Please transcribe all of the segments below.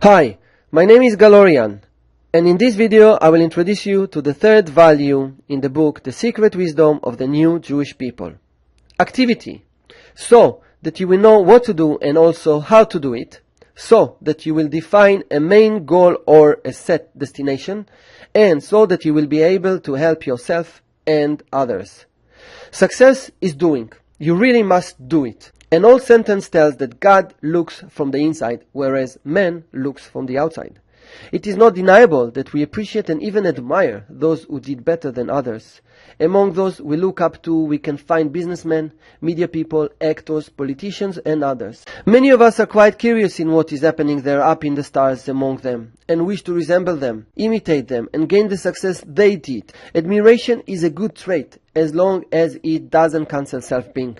Hi, my name is Galorian, and in this video I will introduce you to the third value in the book The Secret Wisdom of the New Jewish People. Activity, so that you will know what to do and also how to do it, so that you will define a main goal or a set destination, and so that you will be able to help yourself and others. Success is doing. You really must do it. An old sentence tells that God looks from the inside, whereas man looks from the outside. It is not deniable that we appreciate and even admire those who did better than others. Among those we look up to, we can find businessmen, media people, actors, politicians, and others. Many of us are quite curious in what is happening there up in the stars among them, and wish to resemble them, imitate them, and gain the success they did. Admiration is a good trait, as long as it doesn't cancel self-being,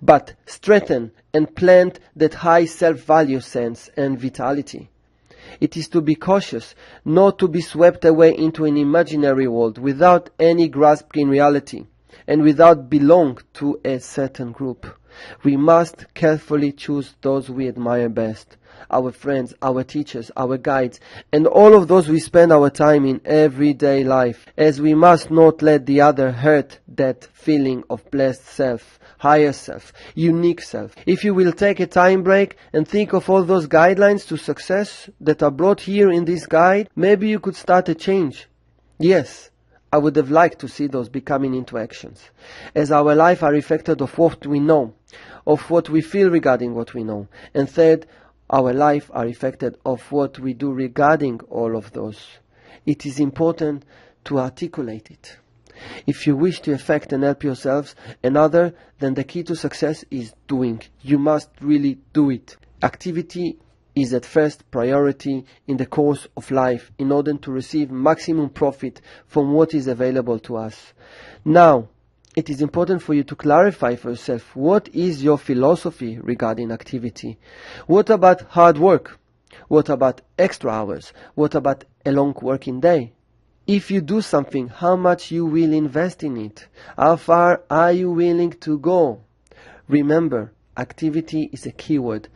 but strengthen and plant that high self-value sense and vitality. It is to be cautious, not to be swept away into an imaginary world without any grasp in reality, and without belong to a certain group. We must carefully choose those we admire best, our friends, our teachers, our guides, and all of those we spend our time in everyday life, as we must not let the other hurt that feeling of blessed self, higher self, unique self. If you will take a time break and think of all those guidelines to success that are brought here in this guide, maybe you could start a change. Yes, I would have liked to see those becoming into actions, as our life are reflected of what we know, of what we feel regarding what we know, and third, our life are affected of what we do regarding all of those. It is important to articulate it. If you wish to affect and help yourselves and others, then the key to success is doing. You must really do it. Activity is at first priority in the course of life in order to receive maximum profit from what is available to us. Now, it is important for you to clarify for yourself what is your philosophy regarding activity. What about hard work? What about extra hours? What about a long working day? If you do something, how much you will invest in it? How far are you willing to go? Remember, activity is a keyword.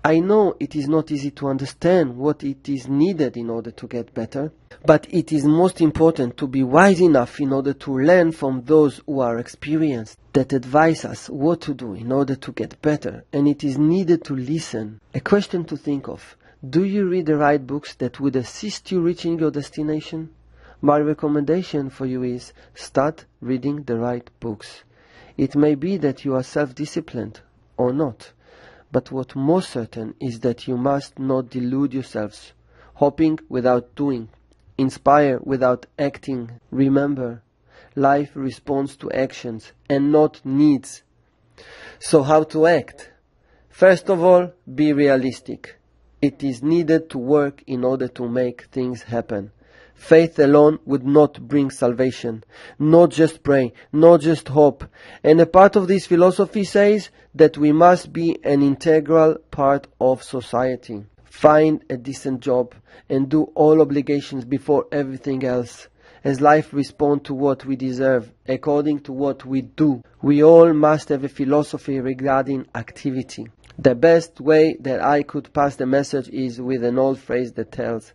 I know it is not easy to understand what it is needed in order to get better, but it is most important to be wise enough in order to learn from those who are experienced, that advise us what to do in order to get better, and it is needed to listen. A question to think of: do you read the right books that would assist you reaching your destination? My recommendation for you is start reading the right books. It may be that you are self-disciplined or not, but what most certain is that you must not delude yourselves, hoping without doing, inspire without acting. Remember, life responds to actions and not needs. So how to act? First of all, be realistic. It is needed to work in order to make things happen. Faith alone would not bring salvation. Not just pray, not just hope. And a part of this philosophy says that we must be an integral part of society. Find a decent job and do all obligations before everything else, as life responds to what we deserve, according to what we do. We all must have a philosophy regarding activity. The best way that I could pass the message is with an old phrase that tells,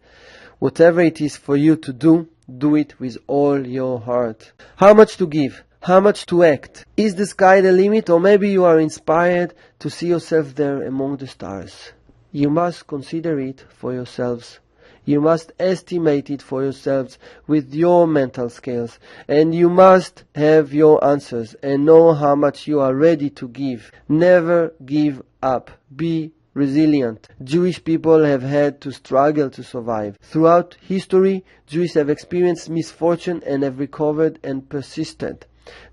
whatever it is for you to do, do it with all your heart. How much to give? How much to act? Is the sky the limit, or maybe you are inspired to see yourself there among the stars? You must consider it for yourselves. You must estimate it for yourselves with your mental scales, and you must have your answers and know how much you are ready to give. Never give up. Be resilient. Jewish people have had to struggle to survive. Throughout history, Jews have experienced misfortune and have recovered and persisted.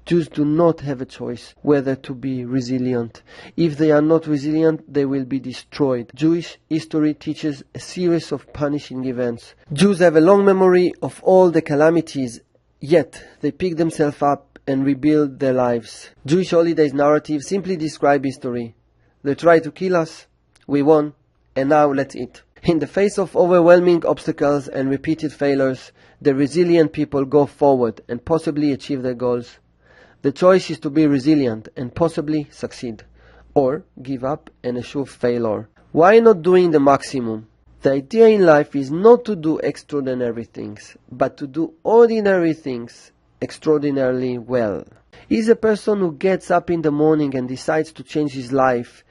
Jews do not have a choice whether to be resilient. If they are not resilient, they will be destroyed. Jewish history teaches a series of punishing events. Jews have a long memory of all the calamities, yet they pick themselves up and rebuild their lives. Jewish holidays narratives simply describe history. They try to kill us, we won, and now let's eat. In the face of overwhelming obstacles and repeated failures, the resilient people go forward and possibly achieve their goals. The choice is to be resilient and possibly succeed, or give up and assure failure. Why not doing the maximum? The idea in life is not to do extraordinary things, but to do ordinary things extraordinarily well. Is a person who gets up in the morning and decides to change his life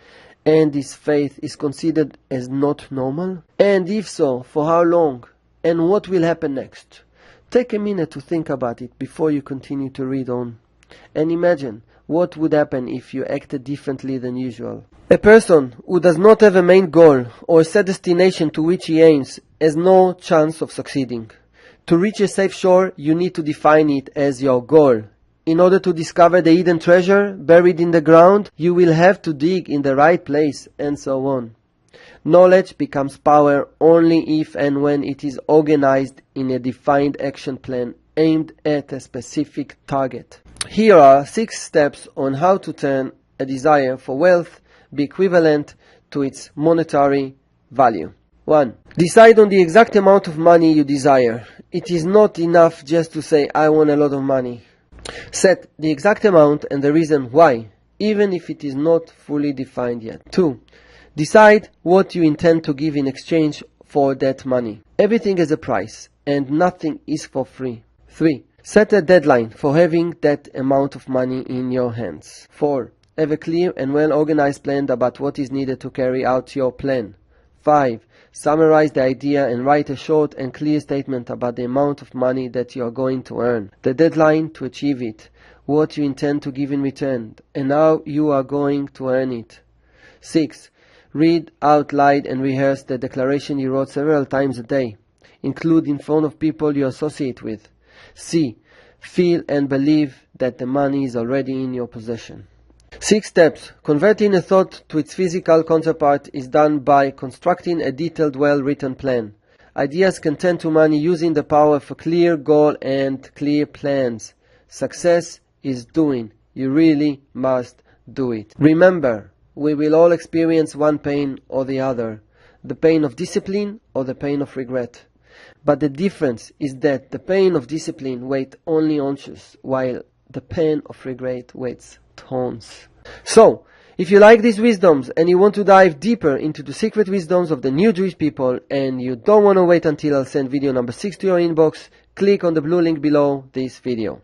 and his faith is considered as not normal? And if so, for how long? And what will happen next? Take a minute to think about it before you continue to read on. And imagine what would happen if you acted differently than usual. A person who does not have a main goal or a set destination to which he aims has no chance of succeeding. To reach a safe shore, you need to define it as your goal. In order to discover the hidden treasure buried in the ground, you will have to dig in the right place, and so on. Knowledge becomes power only if and when it is organized in a defined action plan aimed at a specific target. Here are 6 steps on how to turn a desire for wealth be equivalent to its monetary value. 1. Decide on the exact amount of money you desire. It is not enough just to say, I want a lot of money. Set the exact amount and the reason why, even if it is not fully defined yet. 2. Decide what you intend to give in exchange for that money. Everything has a price, and nothing is for free. 3. Set a deadline for having that amount of money in your hands. 4. Have a clear and well-organized plan about what is needed to carry out your plan. 5. Summarize the idea and write a short and clear statement about the amount of money that you are going to earn, the deadline to achieve it, what you intend to give in return, and how you are going to earn it. 6. Read out loud and rehearse the declaration you wrote several times a day. Include in front of people you associate with. C. Feel and believe that the money is already in your possession. 6 steps. Converting a thought to its physical counterpart is done by constructing a detailed, well-written plan. Ideas can turn to money using the power of a clear goal and clear plans. Success is doing. You really must do it. Remember, we will all experience one pain or the other, the pain of discipline or the pain of regret. But the difference is that the pain of discipline weighs only ounces, while the pain of regret weighs tons. So, if you like these wisdoms and you want to dive deeper into the secret wisdoms of the new Jewish people and you don't want to wait until I'll send video number 6 to your inbox, click on the blue link below this video.